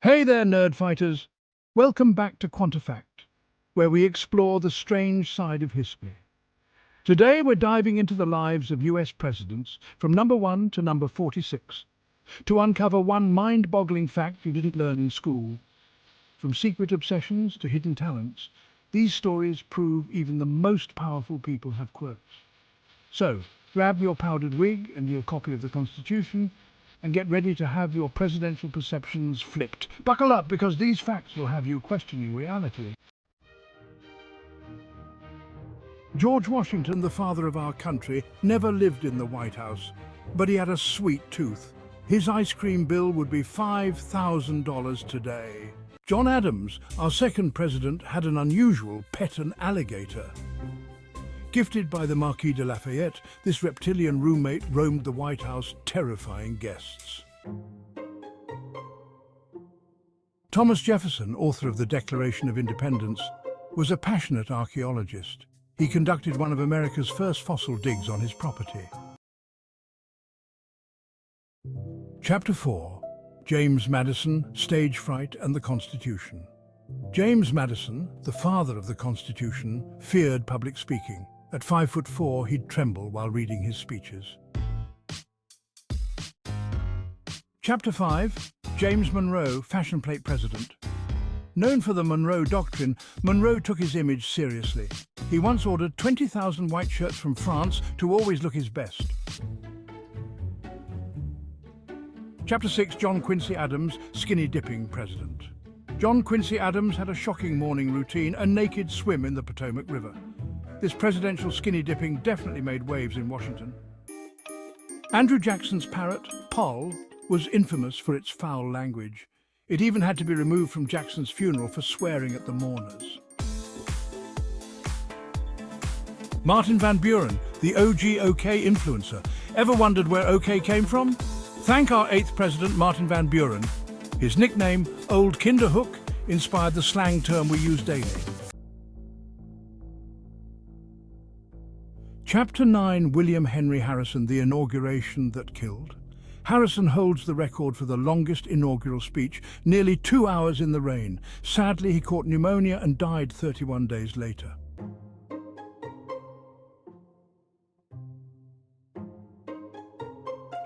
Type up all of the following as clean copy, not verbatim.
Hey there, nerd fighters! Welcome back to Quanta, where we explore the strange side of history. Today we're diving into the lives of US presidents from number 1 to number 46 to uncover one mind-boggling fact you didn't learn in school. From secret obsessions to hidden talents, these stories prove even the most powerful people have quirks. So, grab your powdered wig and your copy of the Constitution and get ready to have your presidential perceptions flipped. Buckle up, because these facts will have you questioning reality. George Washington, the father of our country, never lived in the White House, but he had a sweet tooth. His ice cream bill would be $5,000 today. John Adams, our second president, had an unusual pet, an alligator. Gifted by the Marquis de Lafayette, this reptilian roommate roamed the White House, terrifying guests. Thomas Jefferson, author of the Declaration of Independence, was a passionate archaeologist. He conducted one of America's first fossil digs on his property. Chapter 4. James Madison, Stage Fright and the Constitution. James Madison, the father of the Constitution, feared public speaking. At 5'4", he'd tremble while reading his speeches. Chapter 5. James Monroe, Fashion Plate President. Known for the Monroe Doctrine, Monroe took his image seriously. He once ordered 20,000 white shirts from France to always look his best. Chapter 6. John Quincy Adams, Skinny Dipping President. John Quincy Adams had a shocking morning routine, a naked swim in the Potomac River. This presidential skinny dipping definitely made waves in Washington. Andrew Jackson's parrot, Poll, was infamous for its foul language. It even had to be removed from Jackson's funeral for swearing at the mourners. Martin Van Buren, the OG OK influencer. Ever wondered where OK came from? Thank our 8th president, Martin Van Buren. His nickname, Old Kinderhook, inspired the slang term we use daily. Chapter 9. William Henry Harrison, the inauguration that killed. Harrison holds the record for the longest inaugural speech, nearly 2 hours in the rain. Sadly, he caught pneumonia and died 31 days later.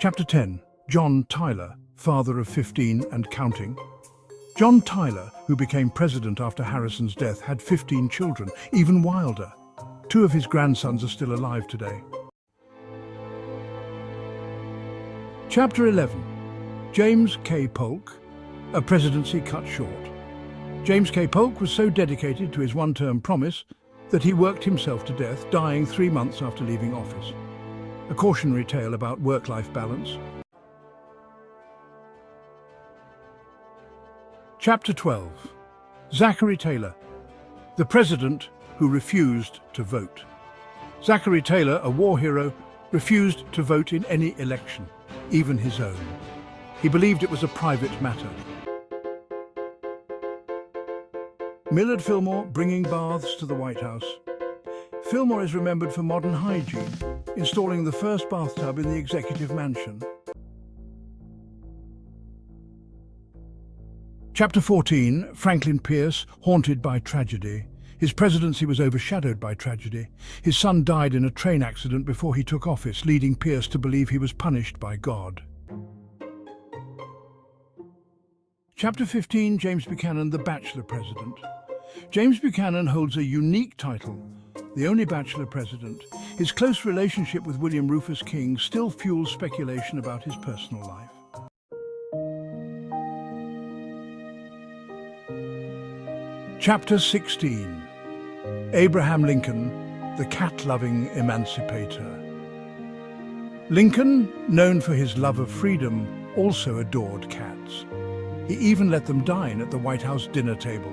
Chapter 10. John Tyler, father of 15 and counting. John Tyler, who became president after Harrison's death, had 15 children, even wilder. 2 of his grandsons are still alive today. Chapter 11. James K. Polk, a presidency cut short. James K. Polk was so dedicated to his one-term promise that he worked himself to death, dying 3 months after leaving office. A cautionary tale about work-life balance. Chapter 12. Zachary Taylor, the president who refused to vote. Zachary Taylor, a war hero, refused to vote in any election, even his own. He believed it was a private matter. Millard Fillmore, bringing baths to the White House. Fillmore is remembered for modern hygiene, installing the first bathtub in the executive mansion. Chapter 14. Franklin Pierce, haunted by tragedy. His presidency was overshadowed by tragedy. His son died in a train accident before he took office, leading Pierce to believe he was punished by God. Chapter 15. James Buchanan, the Bachelor President. James Buchanan holds a unique title, the only bachelor president. His close relationship with William Rufus King still fuels speculation about his personal life. Chapter 16. Abraham Lincoln, the cat-loving emancipator. Lincoln, known for his love of freedom, also adored cats. He even let them dine at the White House dinner table.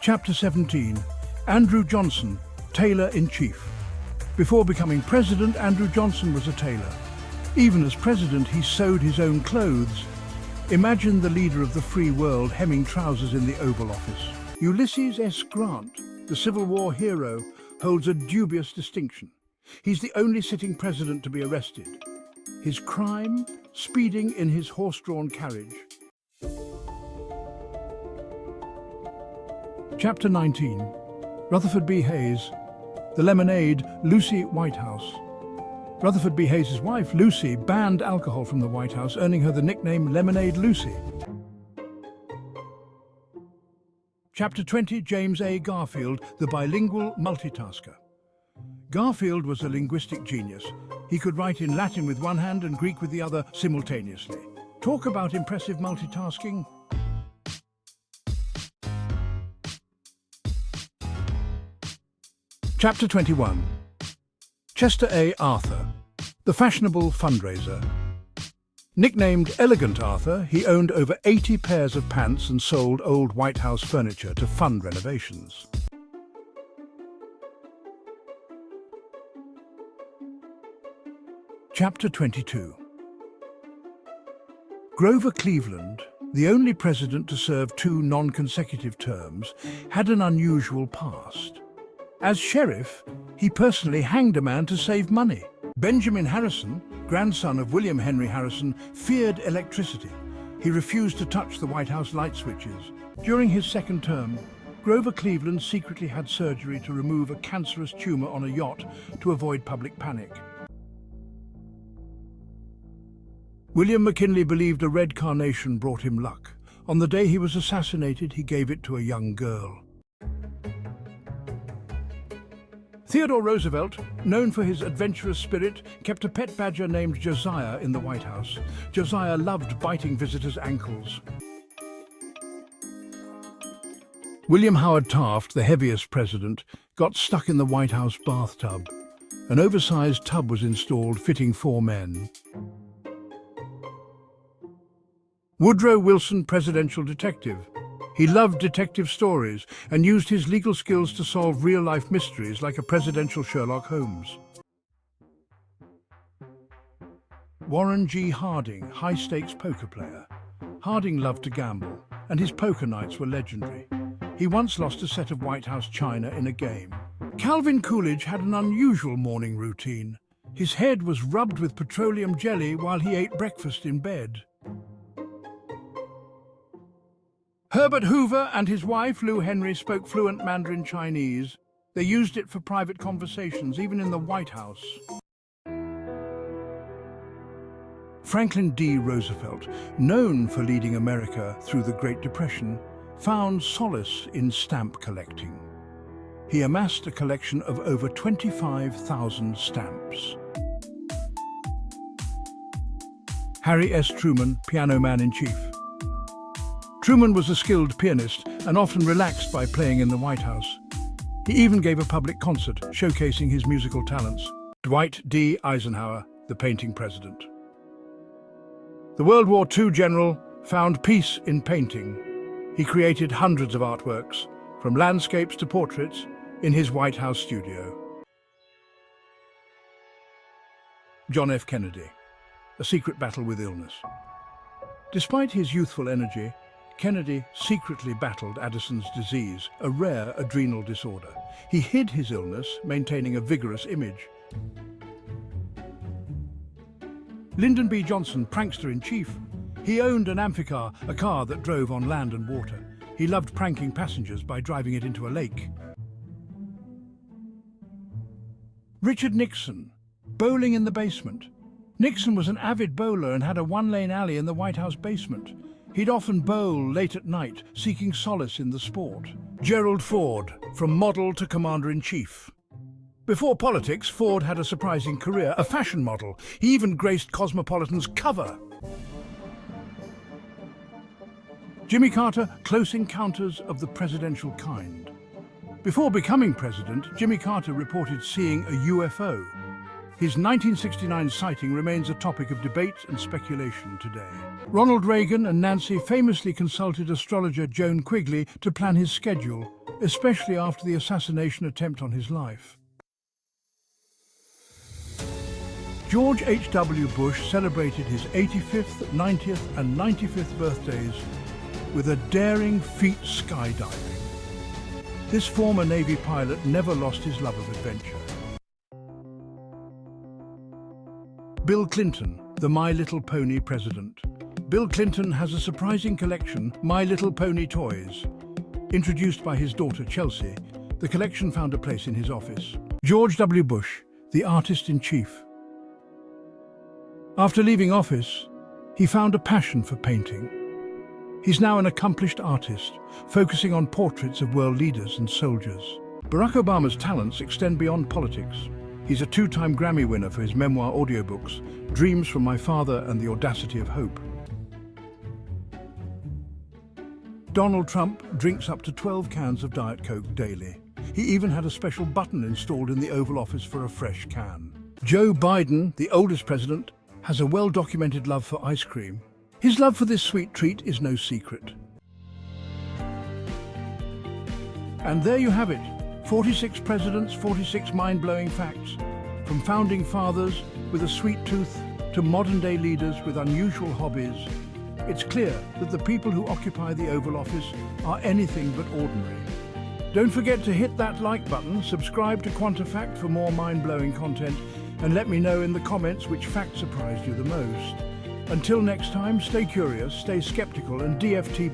Chapter 17. Andrew Johnson, Tailor-in-Chief. Before becoming president, Andrew Johnson was a tailor. Even as president, he sewed his own clothes. Imagine the leader of the free world hemming trousers in the Oval Office. Ulysses S. Grant, the Civil War hero, holds a dubious distinction. He's the only sitting president to be arrested. His crime? Speeding in his horse-drawn carriage. Chapter 19. Rutherford B. Hayes. The Lemonade, Lucy Whitehouse. Rutherford B. Hayes' wife, Lucy, banned alcohol from the White House, earning her the nickname Lemonade Lucy. Chapter 20. James A. Garfield, the bilingual multitasker. Garfield was a linguistic genius. He could write in Latin with one hand and Greek with the other simultaneously. Talk about impressive multitasking. Chapter 21. Chester A. Arthur, the fashionable fundraiser. Nicknamed Elegant Arthur, he owned over 80 pairs of pants and sold old White House furniture to fund renovations. Chapter 22. Grover Cleveland, the only president to serve 2 non-consecutive terms, had an unusual past. As sheriff, he personally hanged a man to save money. Benjamin Harrison, grandson of William Henry Harrison, feared electricity. He refused to touch the White House light switches. During his second term, Grover Cleveland secretly had surgery to remove a cancerous tumor on a yacht to avoid public panic. William McKinley believed a red carnation brought him luck. On the day he was assassinated, he gave it to a young girl. Theodore Roosevelt, known for his adventurous spirit, kept a pet badger named Josiah in the White House. Josiah loved biting visitors' ankles. William Howard Taft, the heaviest president, got stuck in the White House bathtub. An oversized tub was installed fitting 4 men. Woodrow Wilson, presidential detective. He loved detective stories and used his legal skills to solve real-life mysteries like a presidential Sherlock Holmes. Warren G. Harding, high-stakes poker player. Harding loved to gamble, and his poker nights were legendary. He once lost a set of White House china in a game. Calvin Coolidge had an unusual morning routine. His head was rubbed with petroleum jelly while he ate breakfast in bed. Herbert Hoover and his wife, Lou Henry, spoke fluent Mandarin Chinese. They used it for private conversations, even in the White House. Franklin D. Roosevelt, known for leading America through the Great Depression, found solace in stamp collecting. He amassed a collection of over 25,000 stamps. Harry S. Truman, piano man-in-chief. Truman was a skilled pianist and often relaxed by playing in the White House. He even gave a public concert showcasing his musical talents. Dwight D. Eisenhower, the painting president. The World War II general found peace in painting. He created hundreds of artworks, from landscapes to portraits, in his White House studio. John F. Kennedy, a secret battle with illness. Despite his youthful energy, Kennedy secretly battled Addison's disease, a rare adrenal disorder. He hid his illness, maintaining a vigorous image. Lyndon B. Johnson, prankster-in-chief. He owned an amphicar, a car that drove on land and water. He loved pranking passengers by driving it into a lake. Richard Nixon, bowling in the basement. Nixon was an avid bowler and had a 1-lane alley in the White House basement. He'd often bowl late at night, seeking solace in the sport. Gerald Ford, from model to commander-in-chief. Before politics, Ford had a surprising career, a fashion model. He even graced Cosmopolitan's cover. Jimmy Carter, close encounters of the presidential kind. Before becoming president, Jimmy Carter reported seeing a UFO. His 1969 sighting remains a topic of debate and speculation today. Ronald Reagan and Nancy famously consulted astrologer Joan Quigley to plan his schedule, especially after the assassination attempt on his life. George H.W. Bush celebrated his 85th, 90th and 95th birthdays with a daring feat skydiving. This former Navy pilot never lost his love of adventure. Bill Clinton, The My Little Pony president. Bill Clinton has a surprising collection, My Little Pony toys. Introduced by his daughter Chelsea, the collection found a place in his office. George W. Bush, the artist-in-chief. After leaving office, he found a passion for painting. He's now an accomplished artist, focusing on portraits of world leaders and soldiers. Barack Obama's talents extend beyond politics. He's a two-time Grammy winner for his memoir audiobooks, Dreams from My Father and the Audacity of Hope. Donald Trump drinks up to 12 cans of Diet Coke daily. He even had a special button installed in the Oval Office for a fresh can. Joe Biden, the oldest president, has a well-documented love for ice cream. His love for this sweet treat is no secret. And there you have it, 46 presidents, 46 mind-blowing facts. From founding fathers with a sweet tooth to modern-day leaders with unusual hobbies, it's clear that the people who occupy the Oval Office are anything but ordinary. Don't forget to hit that like button, subscribe to Quanta Fact for more mind-blowing content, and let me know in the comments which fact surprised you the most. Until next time, stay curious, stay skeptical, and DFT